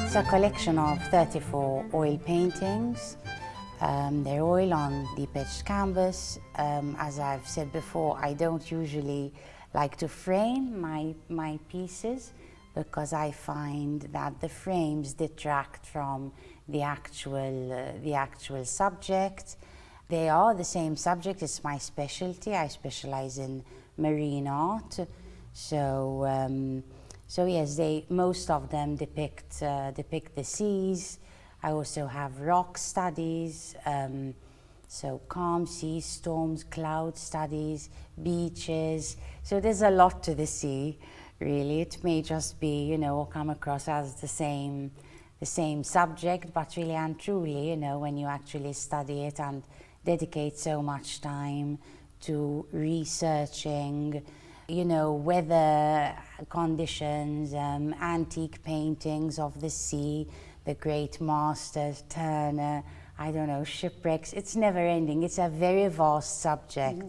It's a collection of 34 oil paintings. They're oil on deep-edged canvas. As I've said before, I don't usually like to frame my pieces because I find that the frames detract from the actual subject. They are the same subject, it's my specialty. I specialize in marine art. So yes, most of them depict the seas. I also have rock studies, so calm seas, storms, cloud studies, beaches. So there's a lot to the sea, really. It may just be, come across as the same subject, but really and truly, when you actually study it and dedicate so much time to researching, weather conditions, antique paintings of the sea, the great masters, Turner, shipwrecks. It's never ending. It's a very vast subject.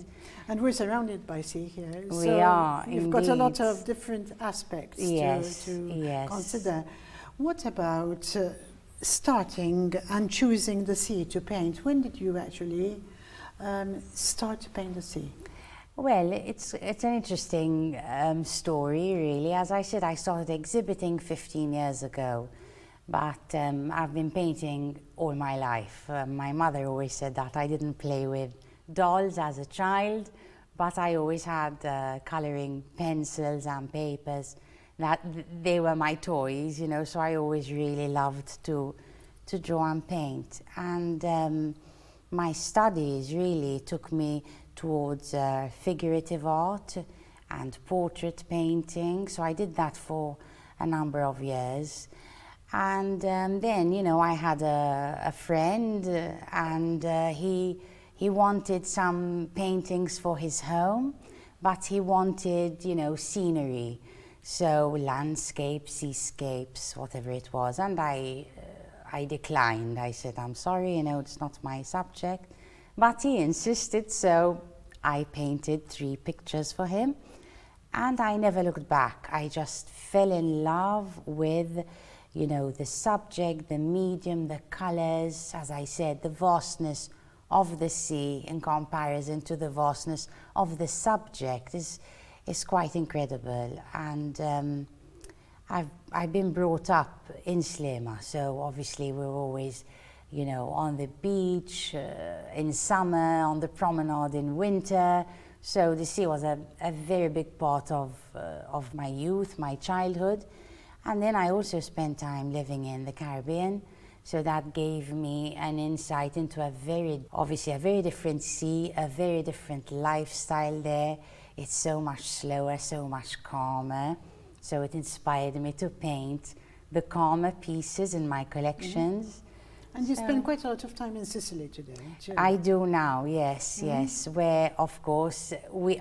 And we're surrounded by sea here. We are, you've got a lot of different aspects to consider. What about starting and choosing the sea to paint? When did you actually start to paint the sea? Well, it's an interesting story, really. As I said, I started exhibiting 15 years ago, but I've been painting all my life. My mother always said that I didn't play with dolls as a child, but I always had coloring pencils and papers. That they were my toys, so I always really loved to draw and paint. And my studies really took me towards figurative art and portrait painting. So I did that for a number of years. And then, I had a friend and he wanted some paintings for his home, but he wanted, scenery. So landscapes, seascapes, whatever it was. And I declined. I said, I'm sorry, it's not my subject. But he insisted, so I painted 3 pictures for him. And I never looked back. I just fell in love with, the subject, the medium, the colors. As I said, the vastness of the sea in comparison to the vastness of the subject is quite incredible. And I've been brought up in Sliema, so obviously we're always on the beach in summer, on the promenade in winter. So the sea was a very big part of my youth, my childhood. And then I also spent time living in the Caribbean. So that gave me an insight into a very different sea, a very different lifestyle there. It's so much slower, so much calmer. So it inspired me to paint the calmer pieces in my collections. And you spend quite a lot of time in Sicily today, too. I do now, yes, where, of course,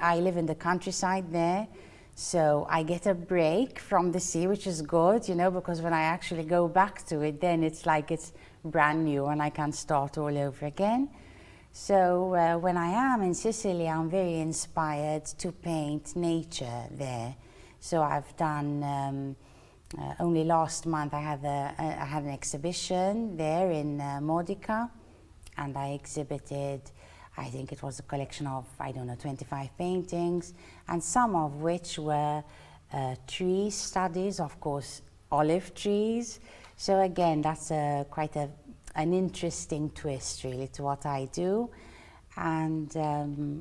I live in the countryside there, so I get a break from the sea, which is good, because when I actually go back to it, then it's like it's brand new and I can start all over again. So when I am in Sicily, I'm very inspired to paint nature there. So I've done... only last month I had an exhibition there in Modica, and I exhibited, I think it was a collection of, 25 paintings, and some of which were tree studies, of course, olive trees. So again, that's quite an interesting twist really to what I do. And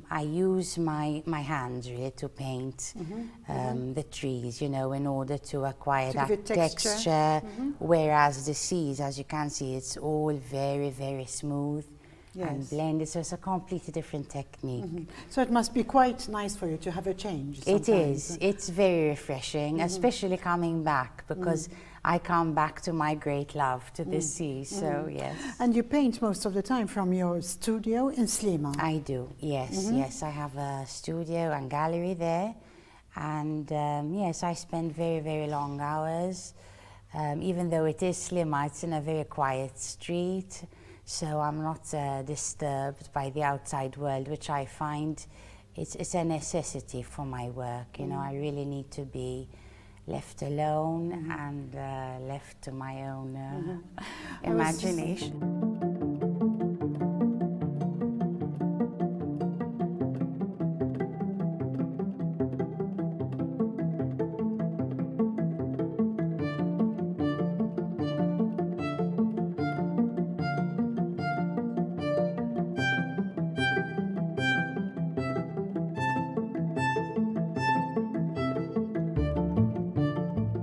I use my hands really to paint the trees, in order to acquire that texture. Whereas the seas, as you can see, it's all very, very smooth and blended. So it's a completely different technique. So it must be quite nice for you to have a change sometimes. It is. It's very refreshing, especially coming back, because I come back to my great love, to the sea, so yes. And you paint most of the time from your studio in Sliema? I do, yes, yes. I have a studio and gallery there, and yes, I spend very, very long hours. Even though it is Sliema, it's in a very quiet street, so I'm not disturbed by the outside world, which I find it's a necessity for my work. I really need to be left alone and left to my own imagination.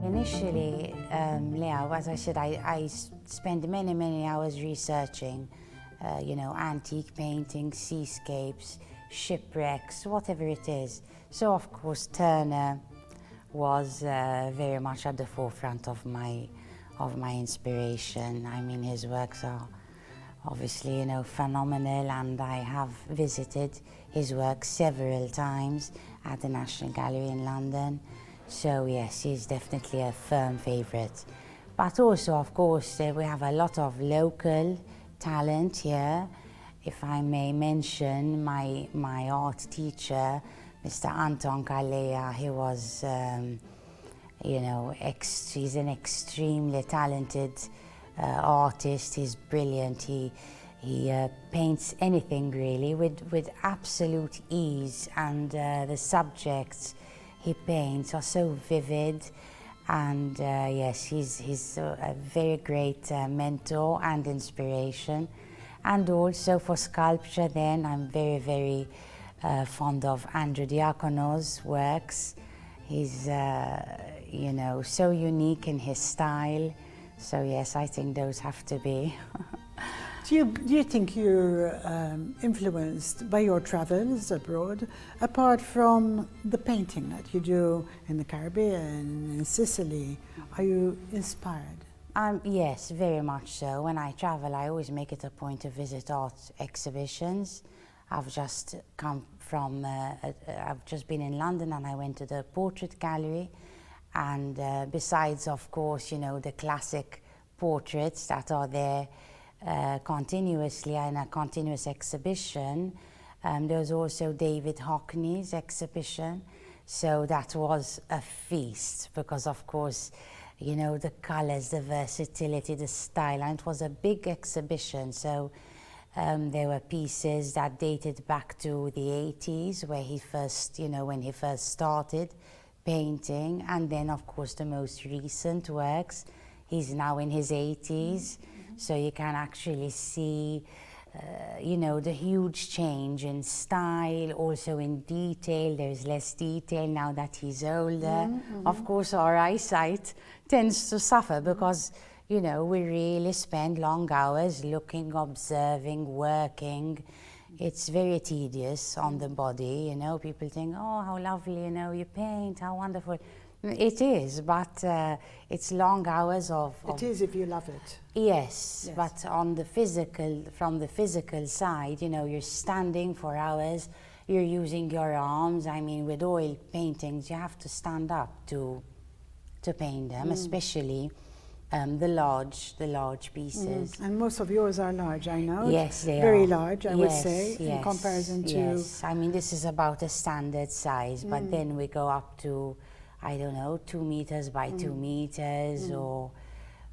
Initially, Leo, as I said, I spent many hours researching, antique paintings, seascapes, shipwrecks, whatever it is. So, of course, Turner was very much at the forefront of my inspiration. I mean, his works are obviously, phenomenal, and I have visited his work several times at the National Gallery in London. So yes, he's definitely a firm favourite. But also, of course, we have a lot of local talent here. If I may mention my art teacher, Mr. Anton Kalea, he was, he's an extremely talented artist. He's brilliant. He paints anything really with absolute ease, and the subjects he paints are so vivid, and yes, he's a very great mentor and inspiration. And also for sculpture then, I'm very fond of Andrew Diakono's works. He's, so unique in his style. So yes, I think those have to be. Do you think you're influenced by your travels abroad, apart from the painting that you do in the Caribbean, in Sicily? Are you inspired? Yes, very much so. When I travel, I always make it a point to visit art exhibitions. I've just come from, I've just been in London, and I went to the Portrait Gallery. And besides, of course, the classic portraits that are there continuously in a continuous exhibition. There's also David Hockney's exhibition. So that was a feast because, of course, the colors, the versatility, the style, and it was a big exhibition. So there were pieces that dated back to the 80s, where he first, when he first started painting, and then, of course, the most recent works. He's now in his 80s. So you can actually see, the huge change in style, also in detail. There's less detail now that he's older. Of course, our eyesight tends to suffer because, we really spend long hours looking, observing, working. It's very tedious on the body, People think, oh, how lovely, you paint, how wonderful. It is, but it's long hours of... It is if you love it. Yes, but from the physical side, you're standing for hours, you're using your arms. I mean, with oil paintings, you have to stand up to paint them, especially the large pieces. And most of yours are large, I know. Yes, they are. Very large, I would say, in comparison to... Yes, I mean, this is about a standard size, but then we go up to, I don't know, 2 meters by 2 meters, or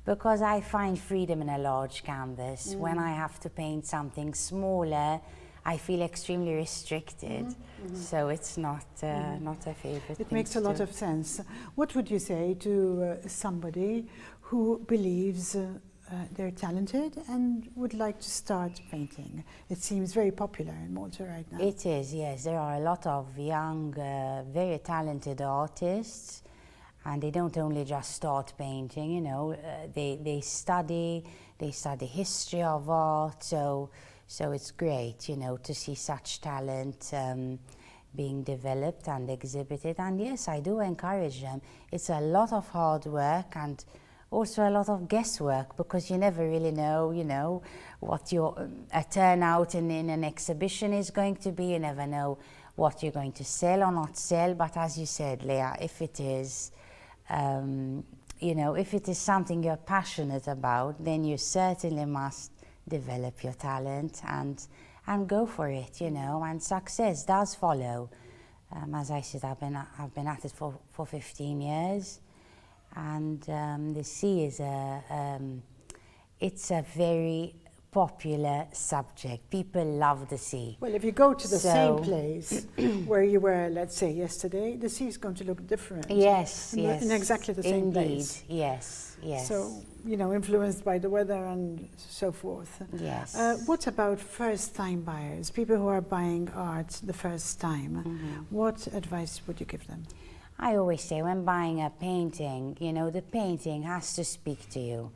because I find freedom in a large canvas. When I have to paint something smaller, I feel extremely restricted. So it's not a favorite thing. It makes a lot of sense. What would you say to somebody who believes they're talented and would like to start painting? It seems very popular in Malta right now. It is, yes. There are a lot of young, very talented artists, and they don't only just start painting, they study history of art, so it's great, to see such talent being developed and exhibited. And yes, I do encourage them. It's a lot of hard work and also a lot of guesswork, because you never really know, what your turnout in an exhibition is going to be. You never know what you're going to sell or not sell. But as you said, Leah, if it is, if it is something you're passionate about, then you certainly must develop your talent and go for it, and success does follow. As I said, I've been at it for 15 years. And the sea is it's a very popular subject. People love the sea. Well, if you go to the same place where you were, let's say, yesterday, the sea is going to look different. Yes, in exactly the same place. Yes, yes. So, you know, influenced by the weather and so forth. Yes. What about first-time buyers, people who are buying art the first time? What advice would you give them? I always say when buying a painting, you know, the painting has to speak to you.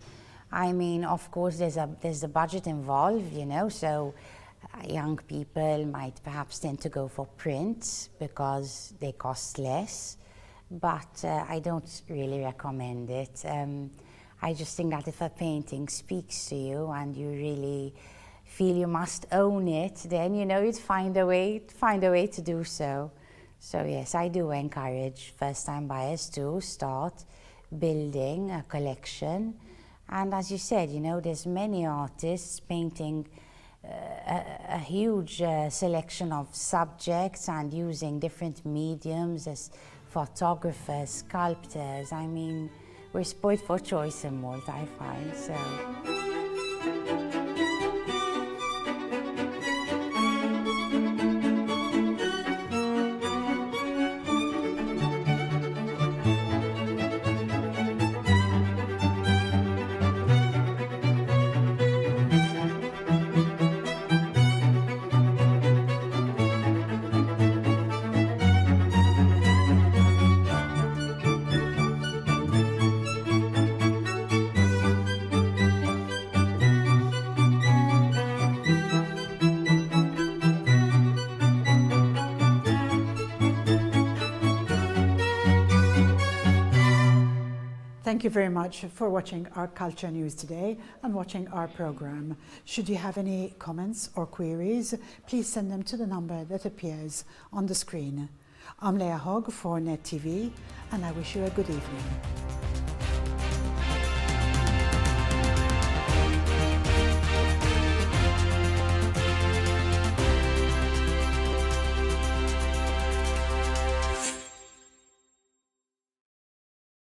I mean, of course, there's a budget involved, you know, so young people might perhaps tend to go for prints because they cost less, but I don't really recommend it. I just think that if a painting speaks to you and you really feel you must own it, then, you know, you'd find a way to do so. So yes, I do encourage first-time buyers to start building a collection. And as you said, you know, there's many artists painting a huge selection of subjects and using different mediums as photographers, sculptors. I mean, we're spoiled for choice in Malta, I find, so. Thank you very much for watching our Culture News today and watching our program. Should you have any comments or queries, please send them to the number that appears on the screen. I'm Leah Hogg for Net TV, and I wish you a good evening.